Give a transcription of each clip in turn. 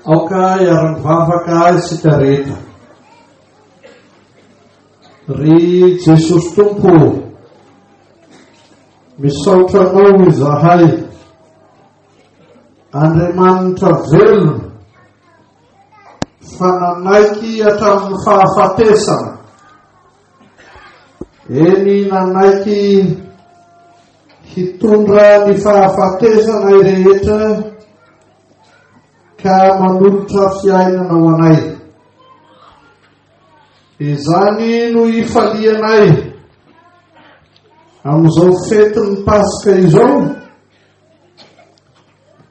Aoka iara-mivavaka isika rehetra. Ry Jesosy Tompo, misaotra anao izahay. Andriamanitra velona, fananaiky hatramin'ny fahafatesana. Eny nanaiky hitondra ny fahafatesana rehetra ka manolotra fiainana ho anay. Izany no ifalianay amin'izao fetin'ny Pasika izao,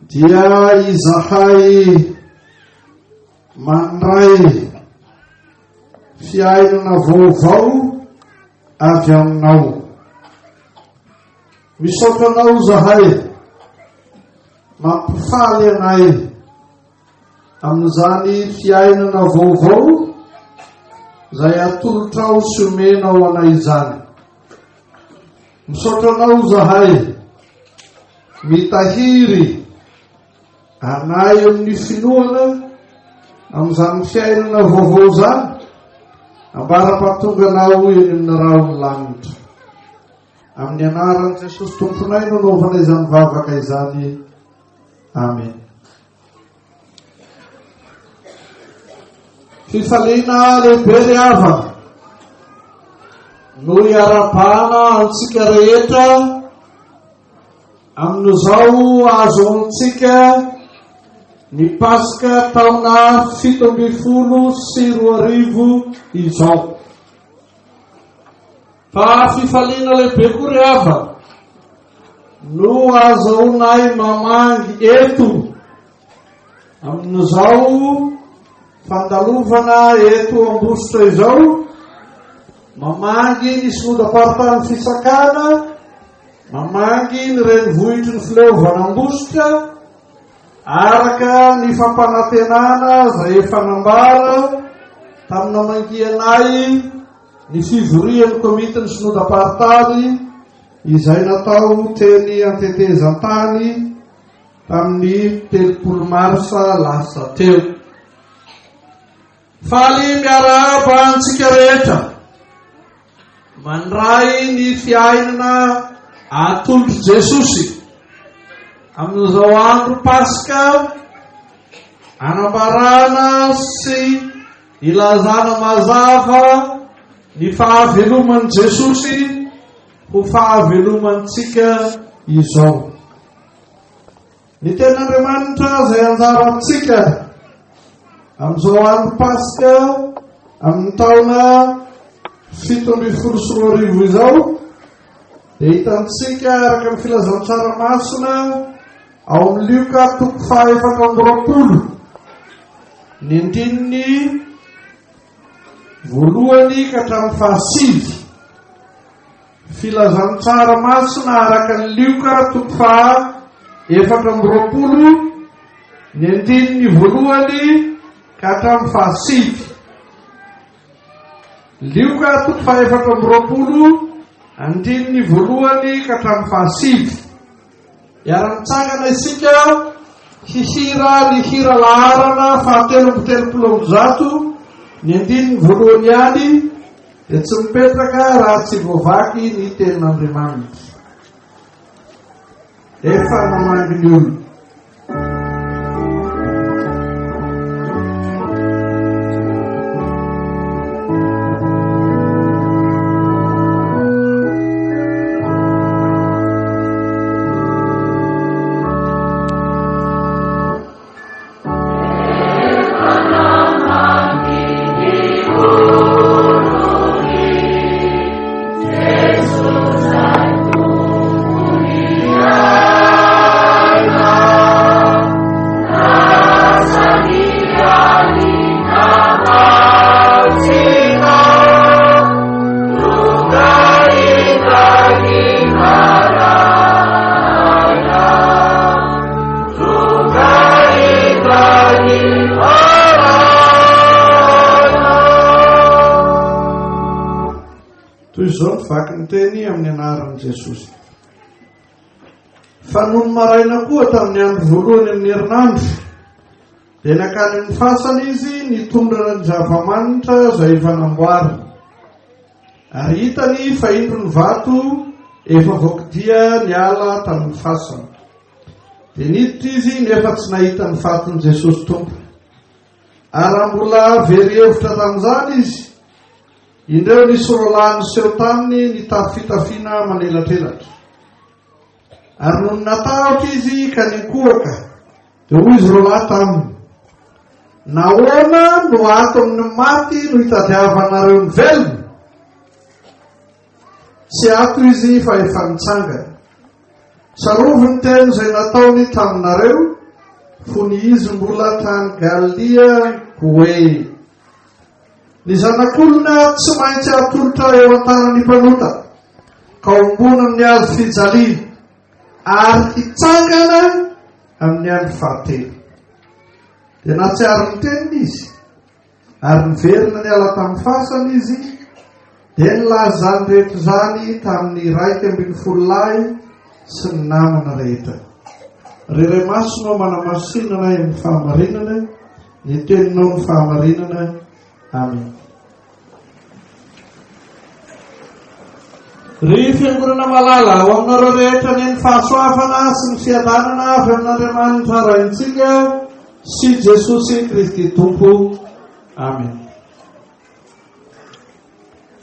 dia izahay mandray fiainana vaovao avy aminao. Misaotra anao zahay, mampifaly anay amin'izany fiainana vaovao izay atolotrao sy omenao anay izany. Misaotra anao zahay, mitahiry anay amin'ny finoana amin'izany fiainana vaovao izany, ambara-pahatonganao eny amin'ny rahony lanitra. Amin'ny anaran'i Jesosy Tomponay no anaovana izany vavaka izany. Amen. Fifaliana lehibe ry hava no iara-bana antsika rehetra amin'izao azo antsika ny Pasika taona 720 izao. Fa fifaliana lehibe koa ry hava no azahoanay mamangy eto amin'izao fandalovana eto Ambositra izao, mamangy ny synodam-paritany fisakana, mamangy ny renivohitry ny fileovana Ambositra, araka ny fampanantenana izay efa nambara tamina mangianay ny fivorian'ny komitin'ny synodam-paritany izay natao teny Antetezan-tany tamin'ny 30 Marsa lasa teo. Faly miarahaba antsika rehetra mandray ny fiainana atolotry Jesosy amin'izao andro Pasika, anambarana sy ilazana mazava ny fahaveloman'i Jesosy ho fahavelomantsika izao. Ny ten'Andriamanitra izay anjara antsika amin'izao andro Pasika amin'ny taona 720 izao, dia hitantsika araka ny filazantsara masina ao amin'ny Luka 4:20, ny andininy 1 ka hatramin'ny 9. Filazantsara masina araka ny Luka 4:20, ny andininy 1 ka hatramin'ny 9. Luka 4:20, andininy 1 ka hatramin'ny 9. Iara-mitsangana isika hihira ny hira laharana 770, ny andininy 1 ihany, dia tsy mipetraka raha tsy voavaky ny tenin'Andriamanitra. Efa mamangy ny olona. Toy izao ny vaky ny teny amin'ny anaran'i Jesosy. Fa noho ny maraina koa tamin'ny andro voalohany amin'ny herinandro dia nakany amin'ny fasana izy nitondrana ny zava-manitra izay efa namboariny, ary hitany fa indro ny vato efa vokidia niala tamin'ny fasana. Dia niditra izy nefa tsy nahita ny faton' Jesosy tompo. Ary raha mbola very hevitra tamin'izany izy, indreo nisy roalahy niseho taminy nitafy fitafiana manelatrelatra. Ary no natahotra izy ka nikoaka, dia hoy izy roalahy taminy, nahoana no ato amin'ny maty no hitadiavanareo ny velona? Tsy ato izy fa efa nitsangana. Sarovy ny teny izay nataony taminareo, fony izy mbola tany Galilea hoe, ny zanak'olona tsy maintsy atolotra eo an-tanan'ny mpanota ka ombona amin'ny hazo fijaliana, ary hitsangana amin'ny andro fahatelo. Dia natsiaro ny teniny izy, ary niverina niala tamin'ny fasana izy, dia nilaza zany rehetra zany tamin'ny 12 lahy sy ny namana rehetra. Reray masonao manamasinana amin'ny fahamarinana, ny teninao ny fahamarinana. Amen. Ry fiangonana malala ho aminareo rehetra ny fahasoavana sy ny fiadanana avy amin'Andriamanitra raintsika sy Jesosy Kristy Tompo. Amen.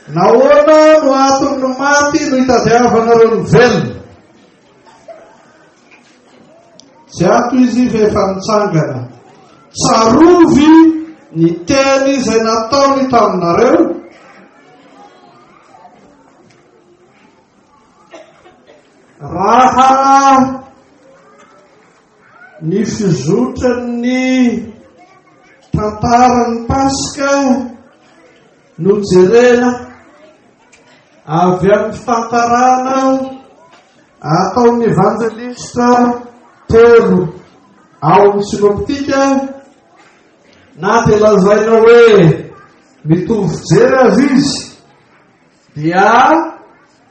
Nahoana no aton'ny maty no hitadiavanareo ny velona? Tsy ato izy fa efa nitsangana. Tsarovy ny teny izay nataony taminareo, raha ny fizotran'ny tantaran'ny Paska no jerena avy amin'ny fitantarana ataon'ny evanjelista telo ao amin'ny sinoptika, na dia lazaina hoe mitovy jery azy izy, dia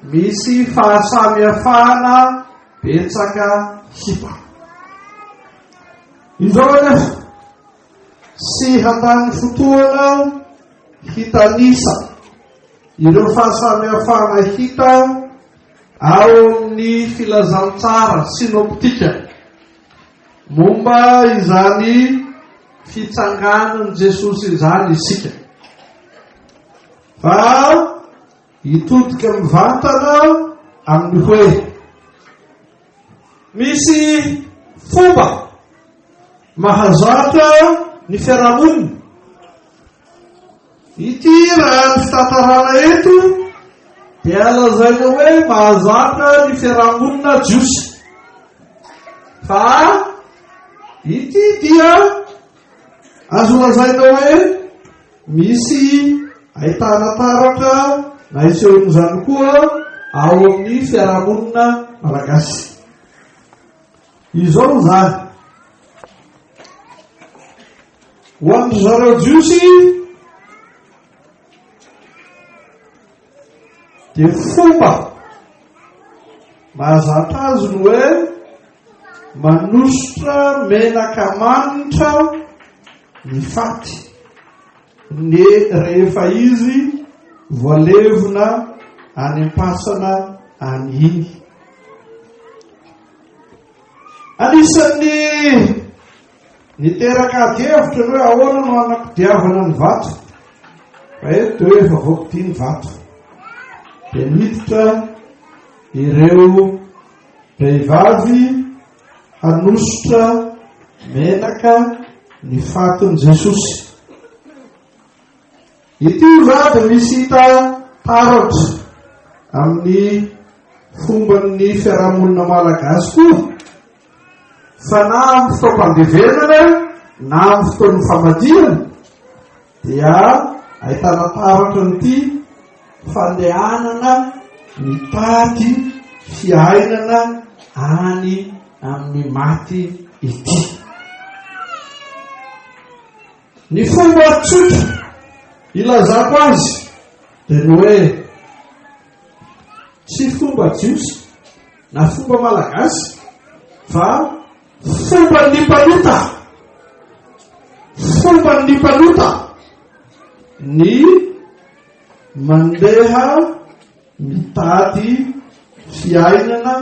misy fahasamihafana betsaka hita. Izao anefa sy handany fotoana hitanisa ireo fahasamihafana hita ao amin'ny filazantsara sinoptika momba izany fitsanganan' Jesosy izany isika. Fa hitodika mivantana amin'ny hoe misy fomba mahazatra ny fiarahamonina. Ity raha ny fitantarana eto dia lazaina hoe mahazatra ny fiarahamonina jiosy. Fa ity dia azo lazaina hoe misy ahitana taratra na isehon'izany koa ao amin'ny fiarahamonina malagasy. Izao zany ho amin'ny zareo jiosy dia fomba mahazatra azy no hoe manositra menaka manitra ny faty ny rehefa izy voalevona any am-pasana any iny. Anisan'ny niteraka adihevitra ny hoe ahoana no anakodiavana ny vato, fa eto hoe efa vokitia ny vato. Dia miditra ireo vehivavy hanositra menaka ny faton' Jesosy. Ity za dia misy hita taratra amin'ny fomban'ny fiarahamonina malagasy koa, fa na amin'ny fotoam-pandevenana na amin'ny fotoan'ny famadihana dia ahitana taratra n'ity fandehanana mitady fiainana any amin'ny maty ity. Ny fomba tsotra ilazako azy dia ny hoe tsy fomba jiosy na fomba malagasy fa fomba ny mpanota. ny mandeha mitady fiainana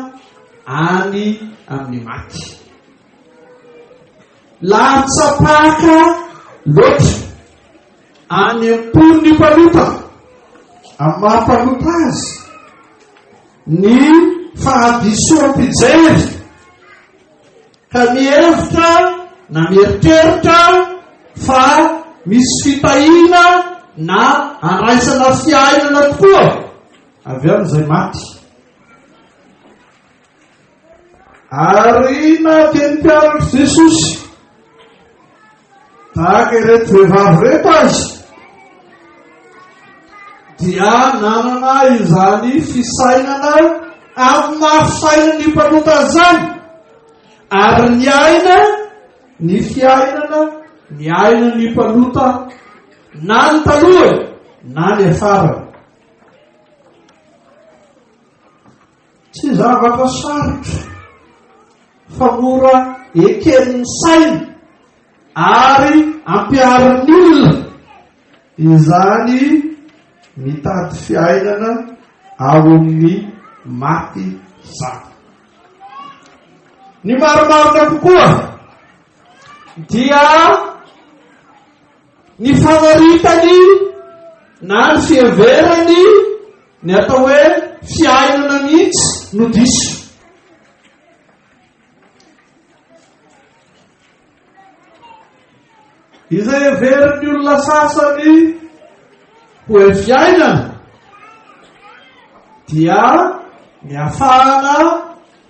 any amin'ny maty. Latsapaka loatra any am-pony mpalota amin'ny mampalota azy ny fahadisoam-pijery ka mihevitra na mieritreritra fa misy fitahina na andraisana fiainana tokoa avy amin'izay maty. Ary na teny mpianatry Jesosy tahaka ireto vehivavy reto azy dia nanana izany fisainana amin'ny mahafisaina ny mpalota zany, ary ny aina ny fiainana ny aina ny mpalota na ny taloha na ny afara. Tsy zavatra sarotra fa mora eken'ny saina ary ampiarin'ny olona izany mitady fiainana ao amin'ny maty zany. Ny maromarona kokoa dia ny fanaritany na ny fiheverany ny atao hoe fiainana mihitsy no diso. Izay heveriny olona sasany hoe fiainana dia ny ahafahana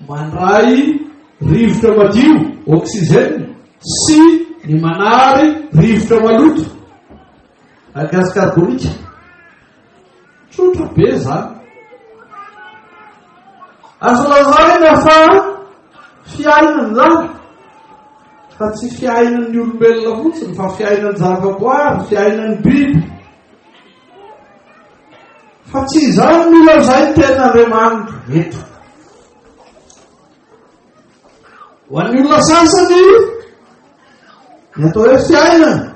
mandray rivotra madio oksizeny sy ny manary rivotra maloto gaz carbonika. Tsotra be zany. Azo lazaina fa fiainana zany fa tsy fiainan'ny olombelona fotsiny fa fiainan'ny zavaboary, fiainan'ny biby. Fa tsy izany no lazay ten'Andriamanitra eto. Ho an'ny olona sasany ny atao hoe fiainana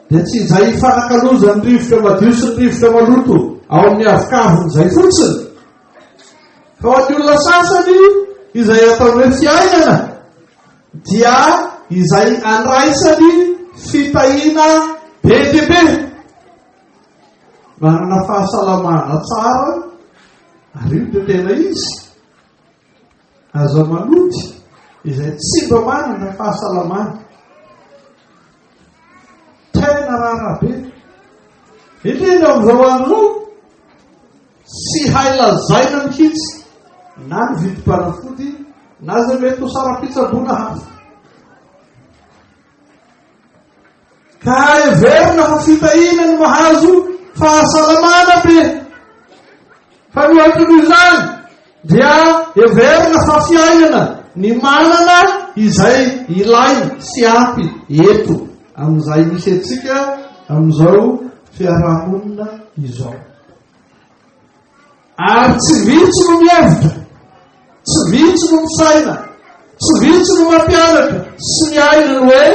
dia tsy izay fanakalozan'ny rivotra madio sy ny rivotra maloto ao amin'ny avikavony zay fotsiny, fa ho an'ny olona sasany izay atao hoe fiainana dia izay andraisany fitahina be dia be, manana fahasalamana tsara, ary io dia tena izy azo manoty izay tsy mba manana fahasalamana. Tena rarabe indrindra amin'izao andro tsy hay lazaina mihitsy na ny vidim-panafody na zay mety ho sara-pitsaboana hafa. Ka heverina fa fitahina ny mahazo fahasalamana be. Fa mihoatrin'izany dia heverina fa fiainana ny manana izay ilaina sy ampy eto amin'izay misy antsika amin'izao fiarahamonina izao. Ary tsy vitsy no mihevitra, tsy vitsy no misaina, tsy vitsy no mampianatra sy miaina ny hoe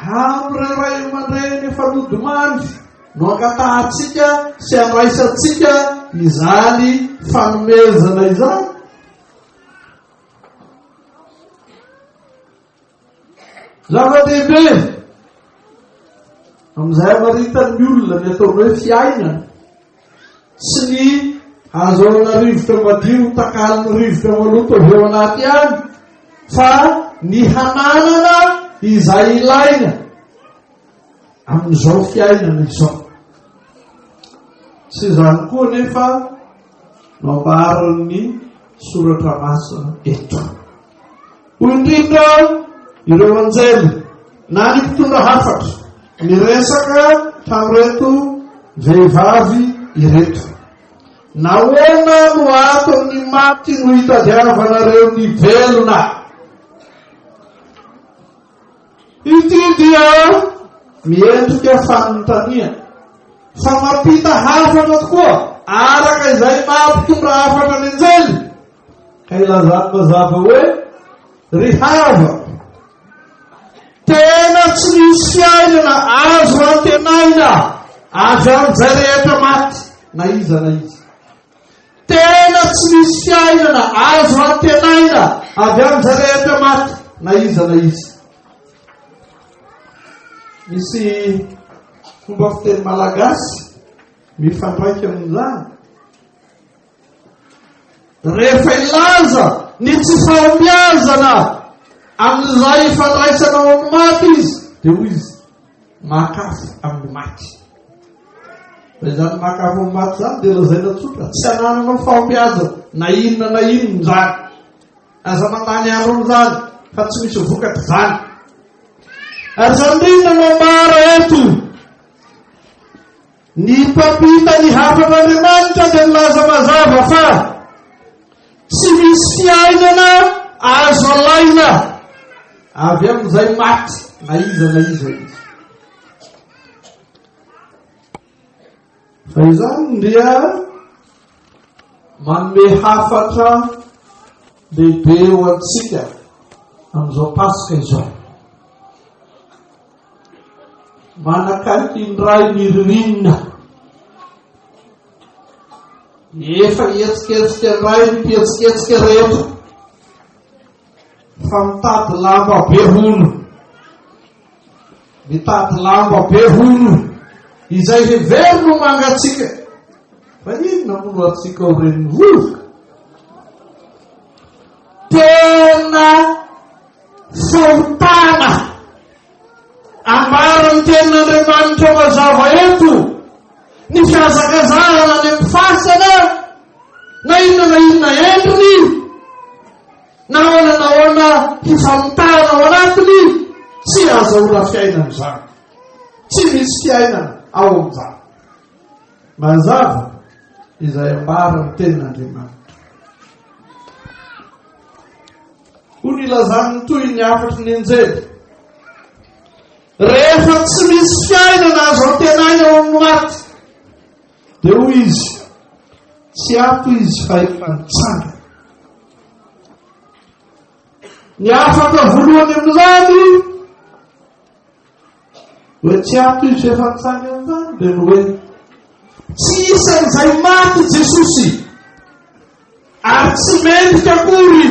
amin'ny ray aman-dreny efa nodimandry no ankatahantsika sy andraisantsika izany fanomezana izany. Zava-dehibe amin'izay amaritan'ny olona ny ataony hoe fiainana sy ny ahazoana rivotra madio takaliny rivotra maloto avy eo anaty any, fa ny hananana izay ilaina amin'izao fiainana izao. Tsy izany koa nefa no ambaran'ny soratra masina eto. Ho indrindra ireo anjely na ny mpitondra hafatra miresaka tamin'ireto vehivavy ireto. Nahoana no aton'ny maty no hitadiavanareo ny velona? Ity dia miendrika fanontania fa mampita hafatra tokoa araka izay mampitondra hafatra ny anjely. Ka ilazany mazava hoe ry hava, tena tsy misy fiainana azo antenana avy amin'izay rehetra maty na iza na izy. Tena tsy misy fiainana azo antenaina avy amin'izay rehetra maty na iza na izy. Misy fomba fiteny malagasy mifandraika amin'izany. Rehefa ilaza ny tsy fahombiazana amin'izay ifandraisana amin'ny maty izy, dia hoy izy makafo amin'ny maty. Izany makafo amin'ny maty zany dia lazaina tsotra, tsy ananana fahombiazana na inona zany. Aza mandany andro zany fa tsy misy vokatra zany. Ary zany indrindra mambara eto ny mpampita ny hafan'Andriamanitra dia milaza mazava fa tsy misy fiainana azo alaina avy amin'izay maty na iza izy. Fa izany dia manome hafatra lehibe ho antsika amin'izao Pasika izao. Manakaiky indray ny ririnina, efa hietsiketsika indray ny mpietsiketsika rehetra fa mitady lamba be hono, mitady lamba be hono izay heverino mangatsika. Fa inona mono atsika ho reniny vovoka? Tena fahotana ambara ny tenin'Andriamanitra mazava eto ny fihazakazahana any amin'ny fasana na inona endriny na ahoana hifamitana ao anatiny, tsy azahoana fiainana izany, tsy misy fiainana ao amin'izany. Mazava izay ambara ny tenin'Andriamanitra. Ho nilazany toy ny afatry ny anjely, rehefa tsy misy fiainana azo antenaina ao amin'ny maty, dia hoy izy tsy ato izy fa efa nitsanga. Ny afaka voalohany amin'izany hoe tsy ato izy efa nitsanga amin'izany dia no hoe tsy isan'izay maty Jesosy ary tsy mendrika akory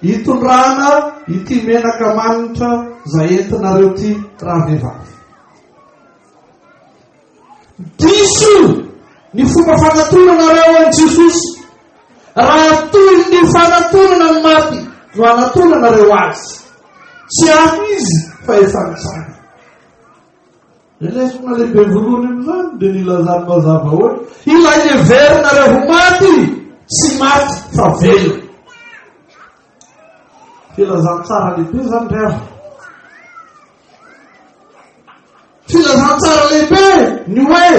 hitondrana ity menaka manitra izay entinareo ty raha vehivavy. Diso ny fomba fanatonanareo an'i Jesosy, raha toy ny fanatonana ny maty no anatonanareo azy. Tsy ato izy fa efa nitsanga. Lesona lehibe voalohany amin'izany dia nilazany mazava hoe ilay heverinareo ho maty, tsy maty fa velona. Filazany tsara lehibe zany reha. Filazany tsara lehibe ny hoe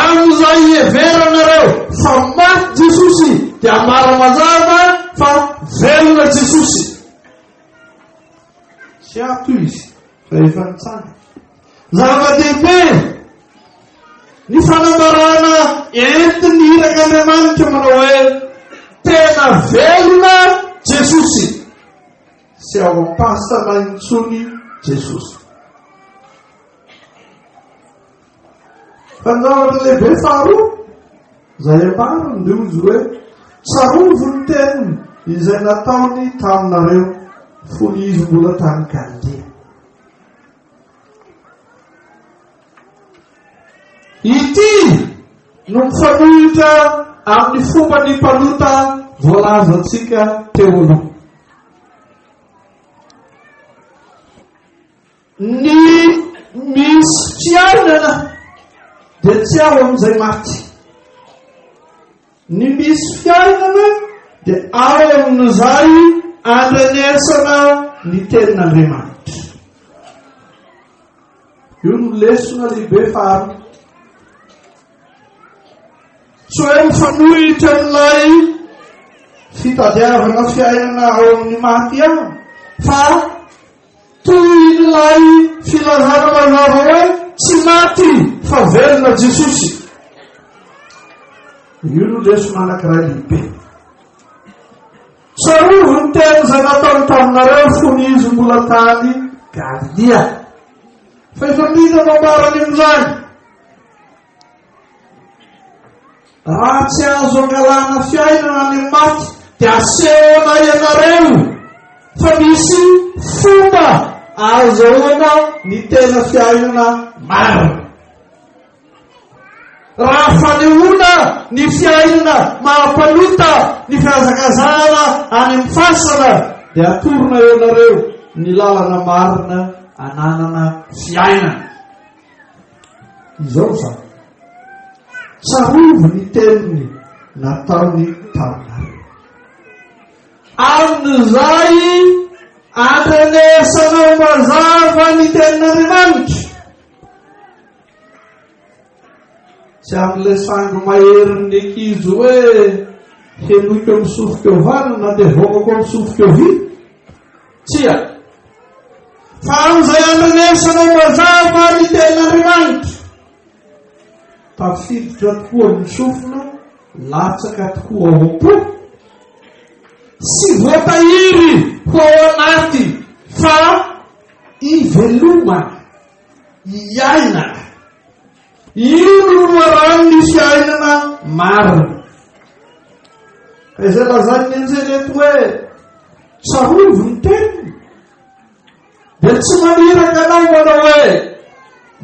amin'izay heveranareo fa maty Jesosy dia mara mazava fa velona Jesosy. Tsy ato izy fa efa nitsanga. Zava-dehibe ny fanambarana entiny hirak'Andriamanitra manao hoe tena velona Jesosy, sy ao am-pasana intsony Jesosy. Fa ny zavatra lehibe faharoa izay ambarany dia izy hoe tsarovo ny teniny izay nataony taminareo fony izy mbola tany Galilea. Ity no mifanohitra amin'ny fomba ny mpalota voalaza antsika teo aloha. Ny misy fiainana dia tsy ao amin'izay maty. Ny misy fiainana dia ao amin'izay andrenesana ny tenin'Andriamanitra. Io no lesona lehibe faharoa. Tsy hoe mifanohitra n'ilay fitadiavana fiainana ao amin'ny maty ihany, fa toy n'ilay filazana mazava hoe tsy maty fa velona Jesosy. Io no lesona anankiray lehibe. Tsarovo ny teny izay nataony taminareo fony izy mbola tany Galilea. Fa efa midina mambarany amin'izany raha tsy azo angalana fiainana ny maty dia asehoana ianareo fa misy fomba azahoana ny tena fiainana marina. Raha fanehoana ny fiainana mahampanota ny fihazakazahana any amin'ny fasana dia atorona ianareo ny lalana marina ananana fiainana. Izao zany tsarovo ny teniny nataony taminareo. Amin'izay andrenesanao mazava ny tenin'Andriamanitra. Tsy amin'ilay sango maherin'ny ankizy hoe henoiko amin'ny sofoka eo vanana na dia vokako amin'ny sofoka eo vy. Tsia. Fa amin'izay andrenesanao mazava ny tenin'Andriamanitra. Tafiditra tokoa ny sofina, latsaka tokoa ao am-po. Sy voatahiry ho ao anaty fa ivelomana, iainana. Io no marany ny fiainana marina. Ka izay lazany an'izay reto hoe tsarovo ny teniny. Dia tsy maniraka anao manao hoe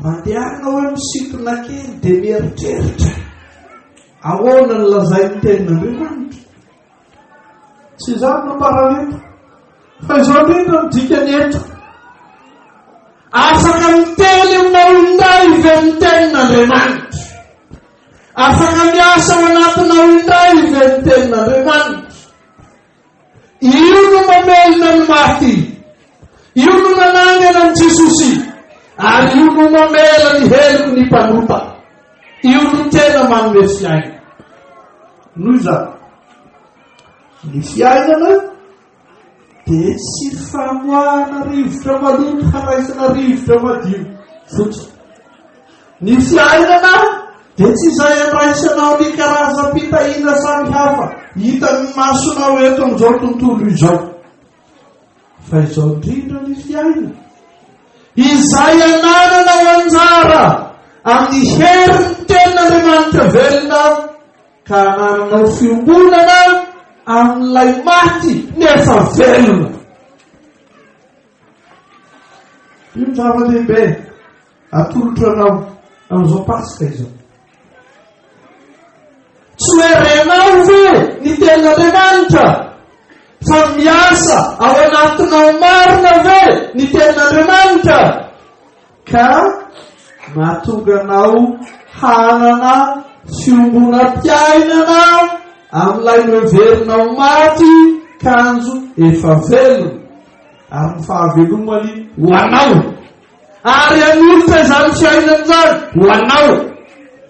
mandehanao hoe misitona kely dia mieritreritra. Ahoana ny lazay ny tenin'Andriamanitra? Tsy izany no paraneto. Fa izao indrindra ny dikany eto. Afaka miteny aminao indray ve ny tenin'Andriamanitra? Afaka miasa ao anatinao indray ve ny tenin'Andriamanitra? Io no mamelona ny maty. Io no nanangana ny Jesosy. Ary io no mamela ny heloky ny mpanota. Io no tena manome fiainana. Noho izany, ny fiainana dia tsy famoahana rivotra maloto haraisana rivotra madio fotsiny. Ny fiainana dia tsy izay andraisanao ny karazam-pitahiana samy hafa hitan'ny masonao eto amin'izao tontolo izao. Fa izao indrindra ny fiainana izay anananao anjara amin'ny herin'ny tenin'Andriamanitra velona ka anananao fiombonana amin'ilay maty nefa velona. Io zava-dehibe atolotra anao amin'izao pasika izao. Tsy hoe renao ve ny tenin'Andriamanitra fa miasa ao anatinao marina ve ny tenin'Andriamanitra ka mahatonga anao hanana fiombonam-piainana amin'ilay noverinao maty kanjo efa velona ary ny fahavelomany ho anao. Ary anolotra izany fiainana izany ho anao.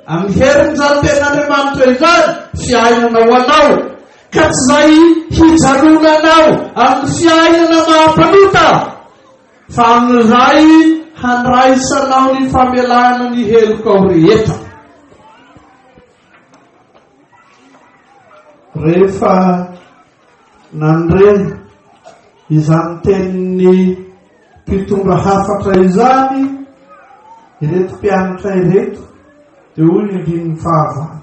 Amin'ny herin'izany tenin'Andriamanitra izany fiainana ho anao. Ka tsy izay hijanonanao amin'ny fiainana mahampanota fa amin'izay handraisanao ny famelana ny heloka ao rehetra. Rehefa nandreny izany tenin'ny mpitondra hafatra izany ireto mpianatra ireto dia hoy ny andininy fahavalo.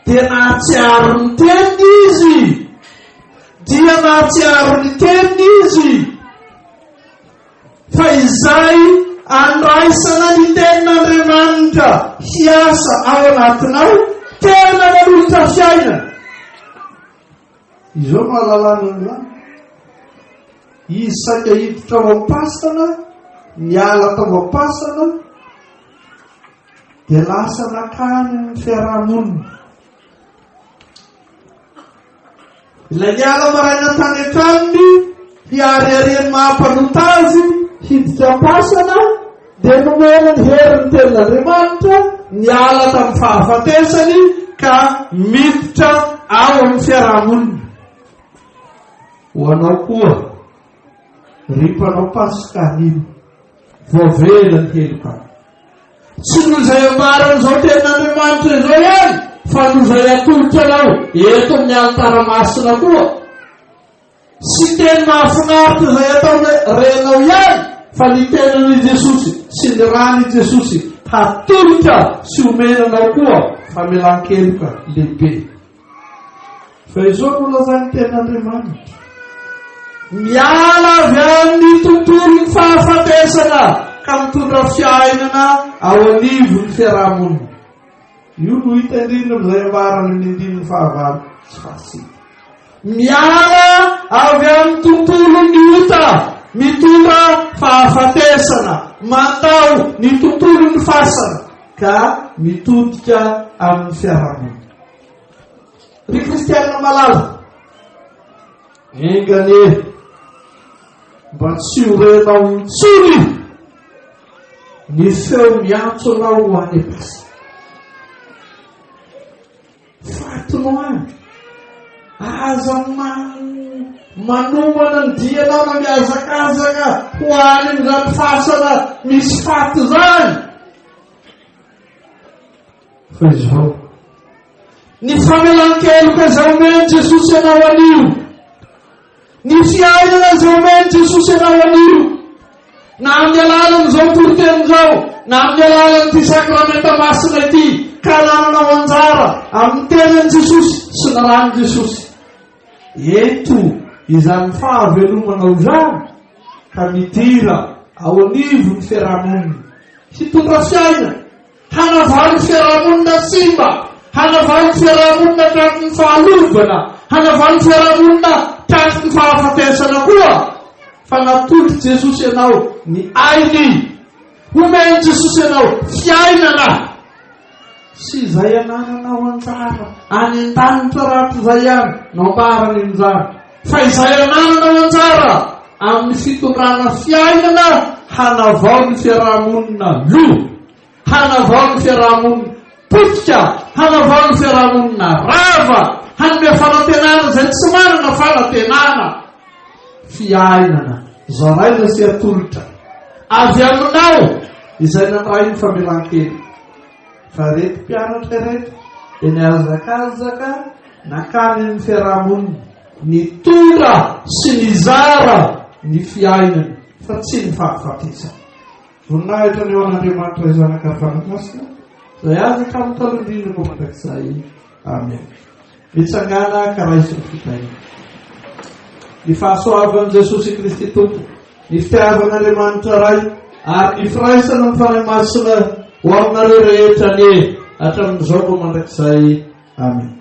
Dia nahatsiaro ny teniny izy. Dia nahatsiaro ny teniny izy. Fa izay andraisana ny tenin'Andriamanitra hiasa ao anatinao tena manolotra fiainana. Izao no ahalalana an'izany. Izy saika hiditra ao am-pasana, miala tao am-pasana, dia lasa nakany amin'ny fiarahamonina. Ilay miala maraina tany an-tranony hiariariany mahampanota azy hiditra am-pasana dia nomena ny herin'ny tenin'Andriamanitra niala tamin'ny fahafatesany ka miditra ao amin'ny fiarahamonina. Ho anao koa ripanao pasika anio voavela ny heloka. Tsy noho izay ambaran'izao tenin'Andriamanitra izao ihany fa noho izay atolotra anao eto amin'ny alintara-masina koa. Sy teny mahafinaritra izay ataony renao ihany fa ny tenan'i Jesosy sy ny ran'i Jesosy hatolotra sy omenanao koa famelan-keloka lehibe. Fa izao no lazany ten'Andriamanitra, miala avy amin'ny tontolony fahafatesana ka mitondra fiainana ao anivon'ny fiarahamonina. Io no hita indrindra amin'izay ambarany ny 9 sy fahasivy. Miala avy amin'ny tontolony hita mitondra fahafatesana, matao ny tontolony fasana ka mitodika amin'ny fiarahamonina. Ry kristianina malala, engane mba tsy horenao intsony ny feo miantso anao ho any am-pasa. Fatinao any aza manomana ny dianao na miazakazaka ho any amin'izany fasana misy faty zany. Fa izao ny famelan-keloka izay omeny Jesosy ianao anio, ny fiainana izay omeny Jesosy ianao anio, na amin'ny alalan'izao toriteny izao, na amin'ny alalan'ity sakramenta masina ity, ka nananao anjara amin'ny tenan'i Jesosy sy ny ran'i Jesosy. Eto izany fahavelomanao izany ka midira ao anivon'ny fiarahamonina, hitondra fiaina, hanavany fiarahamonina simba, hanavany fiarahamonina traty ny fahalovana, hanavany fiarahamonina traty ny fahafatesana koa. Fa natolotry Jesosy ianao ny ainy, omeny Jesosy ianao fiainana, sy izay anananao anjara any an-danitra rahatry izay ihany no ambarany amin'izany. Fa izay anananao anjara amin'ny fitondrana fiainana hanavao ny fiarahamonina lo, hanavao ny fiarahamonina potika, hanavao ny fiarahamonina rava, hanome fanantenana izay tsy manana fanantenana. Fiainana zaraina sy atolotra avy aminao izay nandray ny famelan-keloka. Fa reto mpianatra reto dia niazakazaka nakany amin'ny fiarahamonina, nitondra sy nizara ny fiainana fa tsy ny fahafatesana. Voninahitra ny eo an'Andriamanitra izanaka fanakasina izay azaka amin'ny talondrinako mandrakizay. Amen. Mitsangana karaisy ny fitaina. Ny fahasoavan'i Jesosy Kristy Tompo, ny fitiavan'Andriamanitra ray, ary ny firaisana ny fanahy masina ho aminareo rehetra ny hatramin'izao vao mandrakizay. Amen.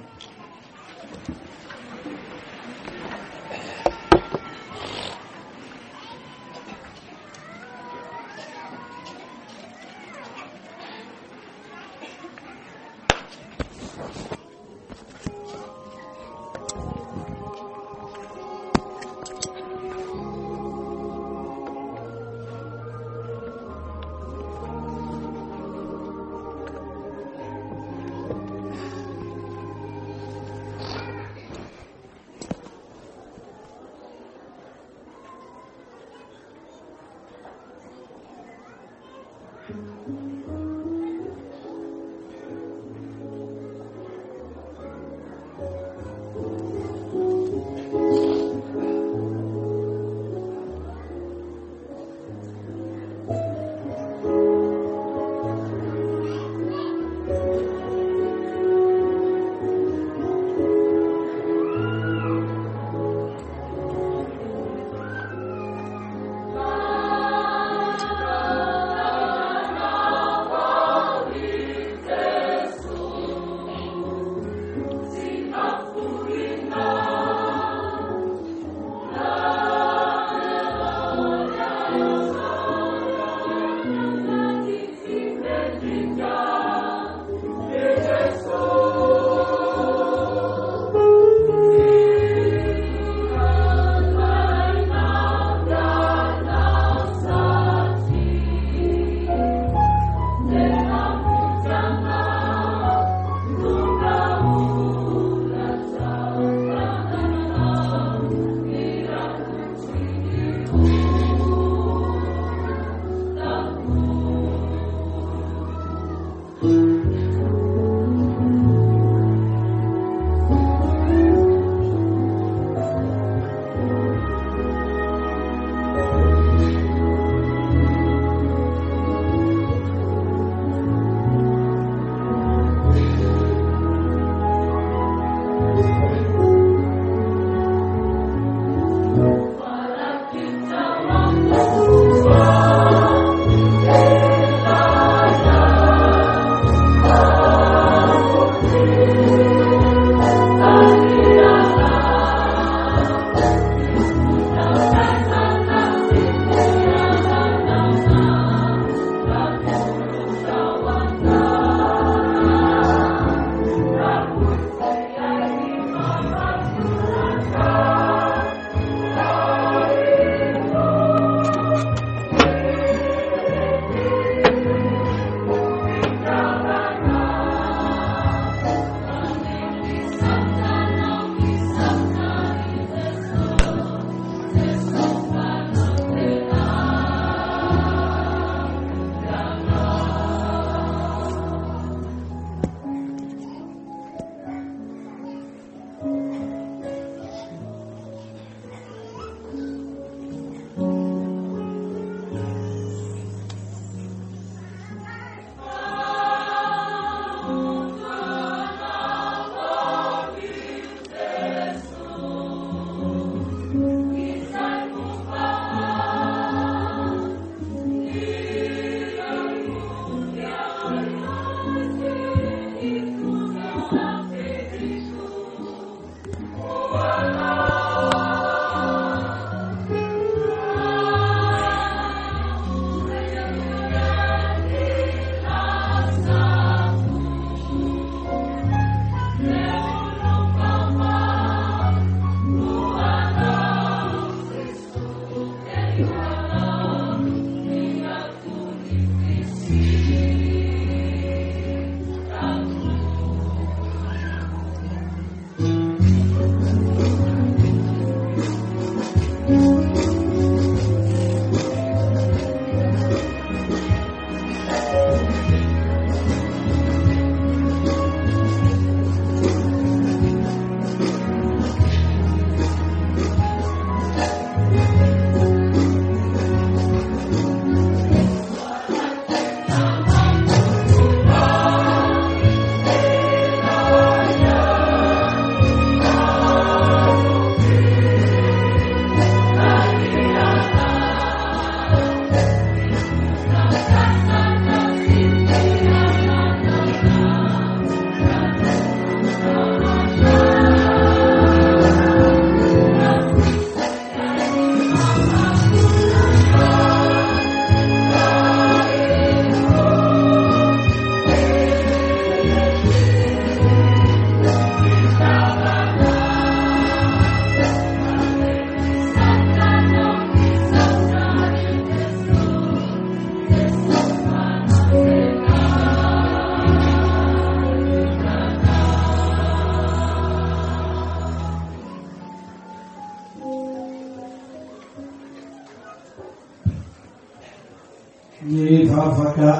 ny vavaka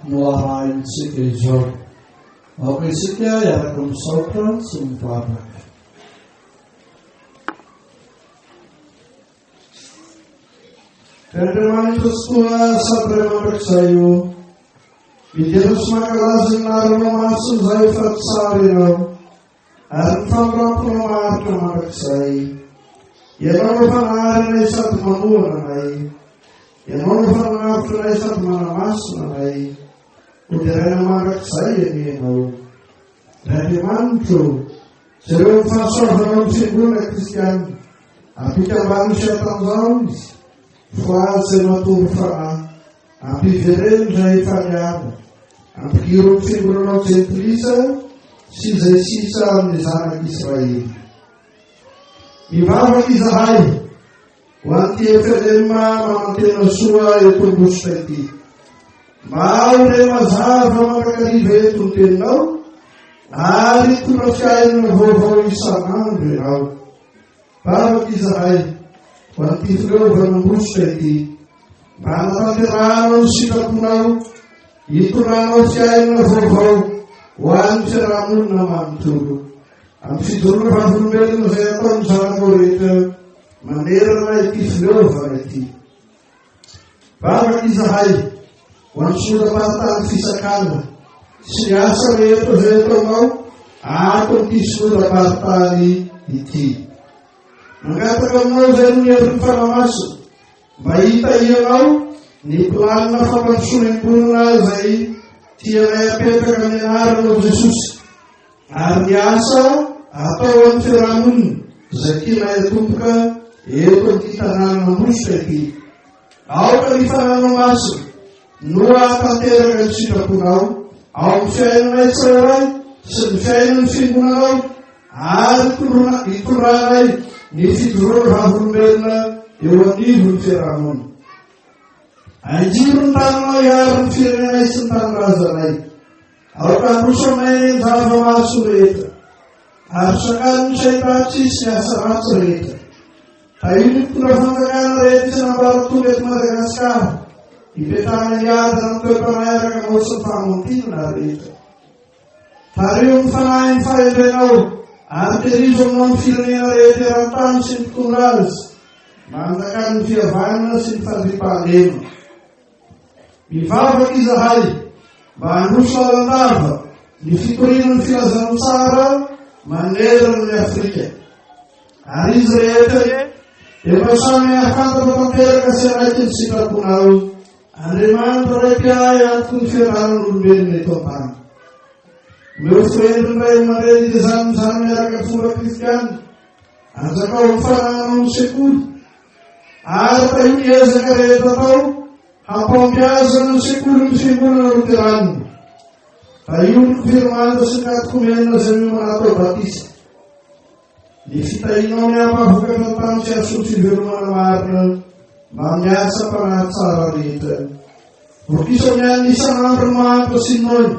no arahintsika izao. Aoka isika iaraka misaotra sy mivavaka. Andriamanitra tokoa sady ray mandrakizay io, midera sy mankalaza ny naranao masiny izay fa tsara ianao, ary ny famirampona maritra mandrakizay. Ianao no fanaharinay sady manohana anay, ianao no fananavitra anay sady manamasina anay, hoderaina mandrakizay ianao. Ry Andriamanitra, zareo mifahasoavanao ny fiangonana kristianina, ampikambany sy atanjao izy, foazay matory fanahy, ampivereny izay faniava, ampigiro ny fiangonanao jentilisa sy izay sisa amin'ny zanak'Israely. Mivavaka izahay ho an'ity eferema manantena soa eto ambositra ity. Mao re mazava mankakariva eto ny teninao, ary tora fiainana vaovao isan'andro ianao. Vavaka izahay ho an'ity fireovana ambositra ity, mba hanatanteranao ny sitraponao, hitoranao fiainana vaovao ho an'ny fiarahamonina manontolo. Amin'ny fijoroana vavolombelona izay ataony zanakao rehetra manerana ity fireovana ity. Vavaka izahay ho an'ny solombaratany fisakana sy ny asa rehetra izay ataonao ato amin'ity solombaratany ity. Mangataka aminao izay no hevitra ny fanamasina, mba hita ianao ny planina fampandrosoana ambonina izay tianay apetraka ny anaranao Jesosy, ary ny asa atao amin'ny fiarahamonina izay tianay atomboka eto amin'ity tanàna ambositra ity. Aoka ny fananao masina no ahatanteraka ny sitraponao ao amin'ny fiainanay tsirairay sy ny fiainan'ny fiangonanao, ary hitoranay ny fijoroana vavolombelona eo anivon'ny fiarahamonina. Anjiro ny tananao hiaro ny firenenay sy ny tanorazanay, aoka androsanay ny zava-maso rehetra, ary sakany ny saitatsy sy asa ratsy rehetra. Tahiny mpitondra fanjakana rehetra sy nambaratolo eto Madagasikara, hipetrahana ny adana ny toe-panayaraka mao sy ny fahamontinana rehetra. Tario ny fanahy ny fahendrenao, ary terizo aminao ny firenena rehetra eran-tany sy ny mpitondra azy, mandakany ny fihavanana sy ny fandriam-pahalema. Mivavaka izahay mba handroso lalandava ny fitoriana ny filazano tsara manerana ny Afrika, ary izy rehetra efa samy afantatra tanteraka sy araiky ny sitraponao. Andriamanitra ray mpiahy antoko ny fiarahan'olombelona eto an-tany. Meo fiendriny ray aman-dreny dia zany miaraka ny fomba kristianina, anjakao ny fananao ny sekoly, ary tahiny ezaka rehetra atao hampampiazana ny sekoly ny fiangonana luteranina. Tahiny ny firmanitra sy ny katikomenina izay miomanatao batisa. Ny fitahinao ny ampahavoka tantany sy asotry fivelomana marina mba miasa mpanahy tsara rehetra. Vokisa ny any isan'andro ny mahantra sy ny noina,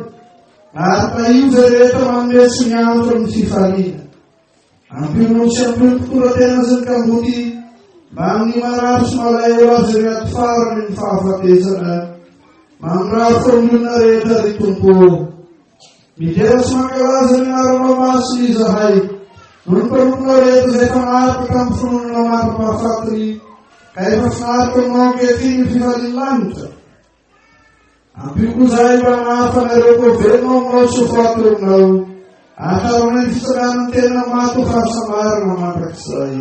ary tahiny izay rehetra manome sy ny antro amin'ny fifaliana. Ampiono sy ampiono mpitondratena sy ny kamboty mba amin'ny marary sy malahelo azy rehaty farany ny fahafatesana, mamiraha faomilona rehetra ry tompo. Midera sy mankalaza ny anaranao masina izahay, no ny mpanomponao rehetra izay fanaraka tamin'ny finoana maro-pahafatiny, ka efa finaraka aminao ankehitriny ny fifaliana lanitra. Ampikozay mba hanafanareo koa velonao aminao sy hofatoronao, aharonay ny fitsarana ny tena maty ho fahasamarana mandrakizay.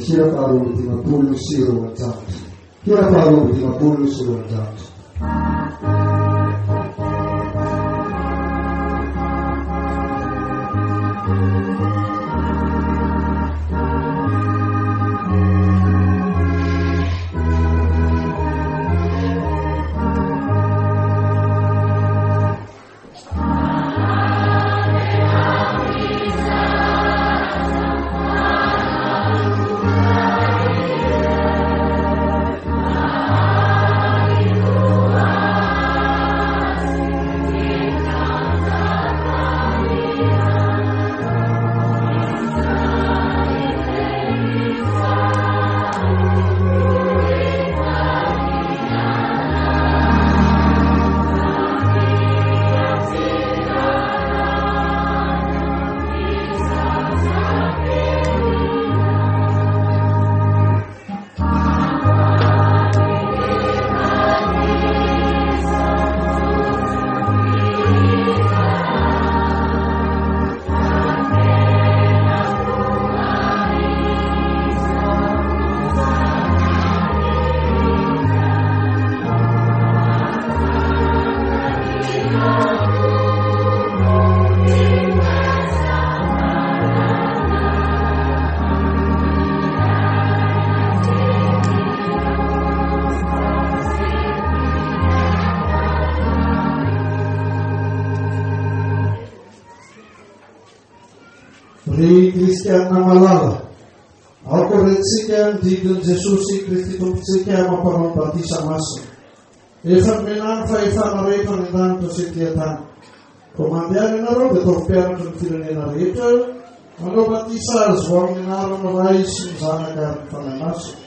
Hira faharoa amby dimapolo sy roanjato. Hira faharoa amby dimapolo sy roanjato. Ry kristianina malala, aoko rentsika mididin Jesosy Kristy tompontsika mampanao batisa masina. Efa menany fa efana rehetra ny andanitra setỳ tany. Ko mandeha ianareo dia ataovy mpianatra ny firenena rehetra, manao batisa azy ho amin'ny anarana ray sy ny zanaka ny fanahy masina,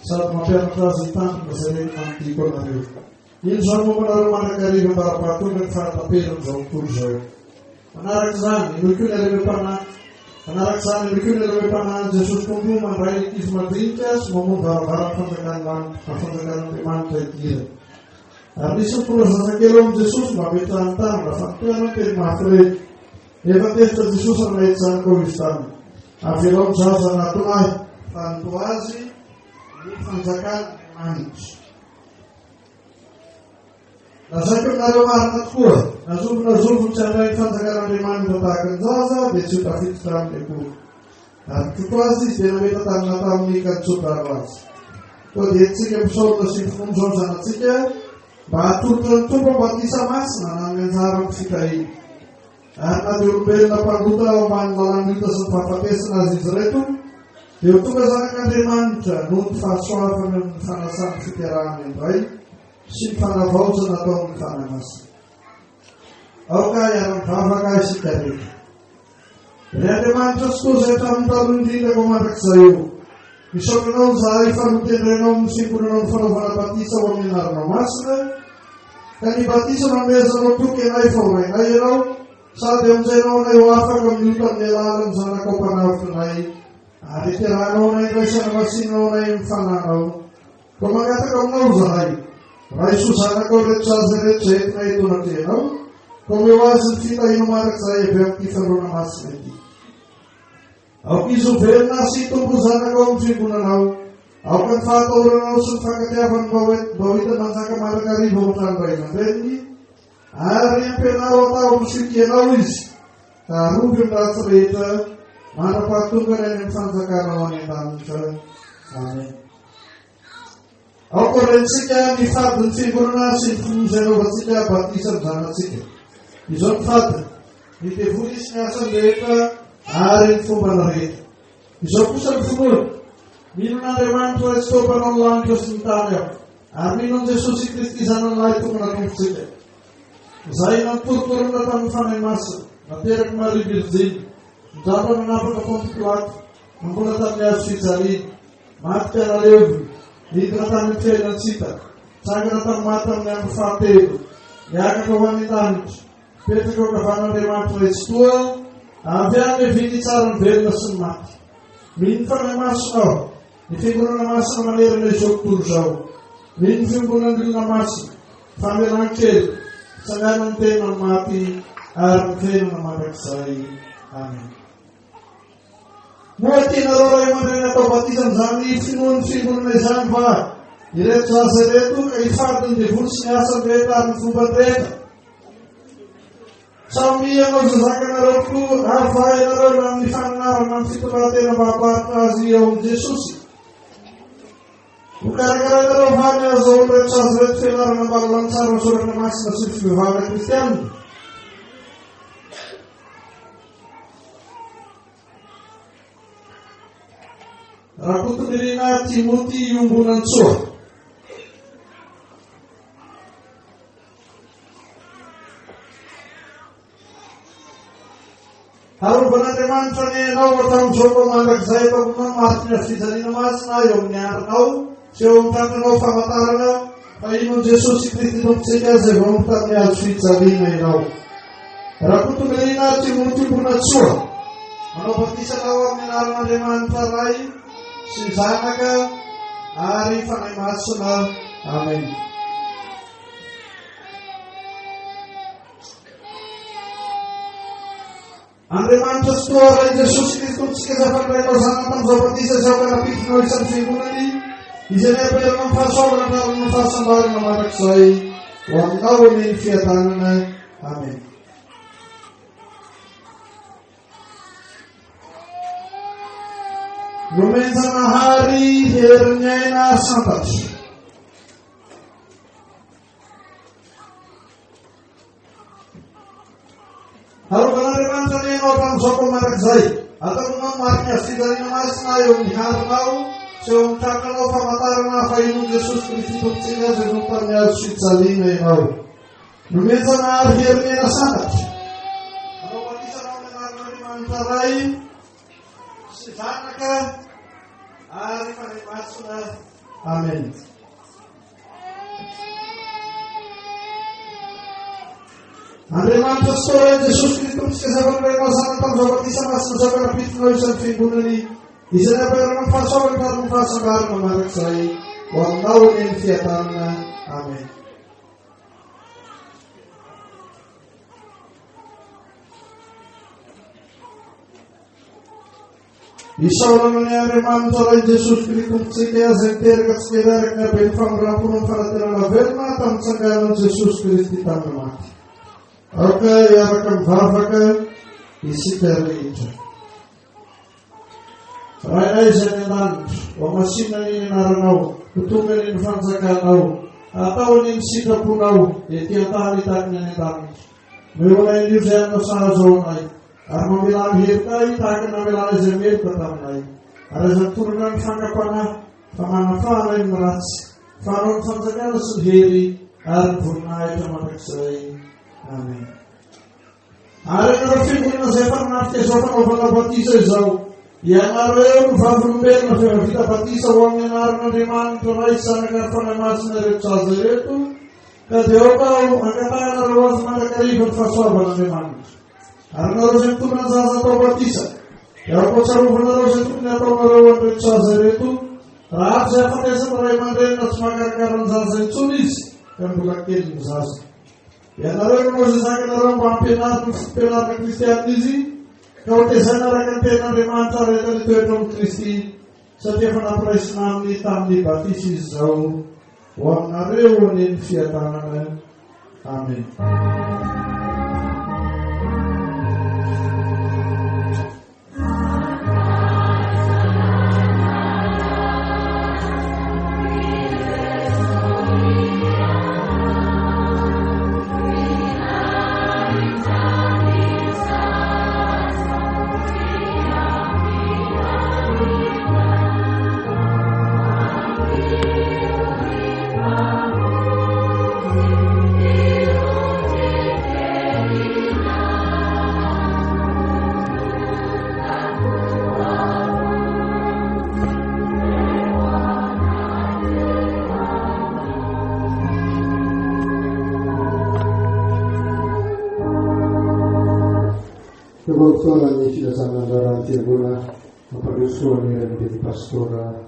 sady mampianatra azy hitantona izay rehetra manodiko anareo. Ino zao mombanareo mandrakariva mbarapahatonga ny fahataperany izao tontolo izao. Manaraka izany, ino koa ny alelam-panahy. Manaraka izany ino koa ny alelam-panahy Jesosy Tompo mandray ankizy madinika sy mamonjy varavara fanjakan'Andriamanitra idirany. Ary nisy nytolazazakely eo amin'i Jesosy mba metrahany tany raha fampiana teny mafy reny. Efa tezitra Jesosy ary mahita zanakao izy tany. Avelao ny zaza natonahy fa nito azy ny fanjakan'Andriamanitra. Lazaiko aminareo marina tokoa, nazovy tsy handray ny fanjakan'Andriamanitra tahaka ny zaza dia tsy ho tafiditra aminy akory. Ary toto azy izy dia nameta tamina tamin'ny kantsodaro azy. Koa dia tsika misaorina sy finono zao ny zanatsika mba hatolotra ny tompo batisa masina na ny anjara amin'ny fitahiny. Ary na dia olombelona mpandota ao ambany lalan'ita sy ny fahafatesana azy izy reto, dia ho tonga zanak'Andriamanitra noho ny fahasoavany amin'ny fanasany fitiarahany indray sy ny fanavaozana atao amin'ny fanahy masina. Aoka iara-mivavaka isika rehetra. Ry Andriamanitra sy toa izay hatramin'ny taloha indrindra vao mandrakizay eo. Misaotranao zahay fa notendrenao amin'ny fiangonanao ny fanaovana batisa ho amin'ny anaranao masina, ka ny batisa mamezanao toky anay fa horainay ianao, sady amin'izay anay ho afaka miota amin'ny alalan'ny zanakao mpanavitrinay, ary itiarahanao anay indraisana masinao anay amin'ny fananao. Ko mangataka aminao zahay, raha iso zanakao rehetra azy rehetra entinay eto anatrehanao, ko meo azy ny fitahino mandrakizay avy amin'ity fanorona masina ity. Aoka izy ho velona sy tompo zanakao amin'ny fiangonanao, aoka ny fahataoranao sy ny fankatiavany mba ho hita manjaka mandrakariva ao an-trano ray aman-dreniny, ary ampianao atao amin'ny fitianao izy, ka arovy ny ratsy rehetra mandra-pahatonga ny any amin'ny fanjakanao any an-danitra. Amen. Aoka rentsika ny fadiny fiangonana sy ny finoizanaovantsika batisa ny zanatsika. Izao ny fadiny, ny devoly sy ny asany rehetra ary ny fombana rehetra. Izao kosa ny finoana, mino n'Andriamanitra ray tsy tao-panao ny lanitra sy ny tany aho, ary mino an' Jesosy Kristy zanany lahy tokona tompontsika. Izay nantoritorana tamin'ny fanahy masina, nateraky Maria Virginy, nidrapa nanapaka Ponty Pilato, nambola tamin'ny azo fijaliana, maty Piara Levi, nidina tamin'ny fiainantsita, tsangana tamin'ny maty amin'ny andro fahatelo, niakatra ho an'ny lanitra, petraka eo ankavan'Andriamanitra ray tsy toa, avy any eviny tsara ny velona sy ny maty. Mino ny fanahy masina aho, ny fiangonana masina manerana izao tontolo izao. Mino ny fiangonan'olona masina, famelan-kely, tsangana ny tena ny maty ary ny venona mandrakizay. Amen. Moa tianareo ray aman-dreny atao batisa amin'izany finoana izany fa ireto zaza ireto ka hifadiny dia volo sy ny asany rehetra amin'ny fomba rehetra. Samy ianao zazakanareo koa avahinareo na amin'ny fananarana amin'ny fitondratena mba hampaharitra azy ao amin'i Jesosy. Ho karakaranareo vany azao reto zaza reto fianarana mbalolany tsara ny soratra masina sy ny fivavahana kristianina. Raha kotomiriana Timoty iombonantsoa. Arovan'Andriamanitra ny ianao ataon'izao mba mandrakizay ataonao marina fijaliana masina eo amin'ny andronao sy eo amin'ny tandronao famantarana fa inon Jesosy Kristy tompontsika izay vao tamin'ny azo fijaliana ianao. Raha kotomiriana Timoty iombonantsoa. Manao batisanao amin'ny anaran'Andriamanitra Ray sy Zanaka ary fanahy masina. Amen. Andriamanitra sy toa Ray Jesosy Kristy tompontsika izay fandrainao zanaka tamin'izao batisa izao ka napitinao isan'ny fiangonany izay niaperana amin'ny fahasoavana anarana ny fahasambarana mandrakizay ho aminao ny fiadanana. Amen. Nomenjanahary herin'ny aina santatra. Arovan'Andriamanitra ny ianao tamin'izao mba mandrakizay ataonao marina azy fijaliana masina eo amin'ny haronao sy eo amin'ny tandronao famantarana fa inon Jesosy Kristy tompontsika izay vao tamin'ny azo fijaliana ianao. Nomenjanahary herin'ny aina santatra. Manao batisanao amin'ny anaran'Andriamanitra Ray sy Zanaka ary fanahy masina. Amen. Andriamanitra sy toa Ray Jesosy Kristy tompontsika izay fandrainao zanaka tamin'izao batisa masina izao ka napitinao isan'ny fiangonany izay niaperana amin'ny fahasoavana ary ny fahasambarana mandrakizay ho aminao ny fiadanana. Amen. Isaorana ny Andriamanitra Ray Jesosy Kristy tompontsika izay niteraka antsika raraka ny haben'ny famoram-pona amin'ny fanatenana velona tamin'ny tsanganan'i Jesosy Kristy tamin'ny maty. Aoka hiaraka mivavaka isika rehetra. Rainay izay ny an-danitra, ho amasina ny anaranao, hotongany ny fanjakanao, ataony ny sitraponao, dia tiantany tahakany any an-danitra. Meonay an'io izay aminao sahazaonay, ary mamelany hevitay tahaka namelana izay meloka taminay. Ary izay mitorana ny fankapanahy, fa manafanay ny ratsy, fa anao ny fanjakana sy ny hery, ary ny voninahitra mandrakizay. Amen. Ary anareo fiangonana izay fananatrika izao fanaovana batisa izao, ianareo ny vavolombelona fa vita batisa ho amin'ny anaran'Andriamanitra Ray sy Zanaka ary fanahy masina ireto zaza ireto, ka dia aoka angatahana azy mandrakariva ny fahasoavan'Andriamanitra. Ary nareo izay mitondra ny zaza atao batisa, dia aoka tsarovanareo izay tokony ataonareo an'ireto zaza ireto, raha avy izay afandraisana ray aman-dreny na tsy mahakarakara ny zaza intsony izy, ka mbola kely ny zaza. Ianareo no izay zakanareo mba hampianarina ny fampianarana kristianina izy, ka ho tezaina araka ny ten'Andriamanitra rehetra ny toetra amin'ny Kristy, satria efa nampiraisina aminy tamin'ny batisa izy izao ho aminareo ny fiadanana. Amen. Kebetulan ini sudah sangat darah tiada mampir suami dan jadi pastor dan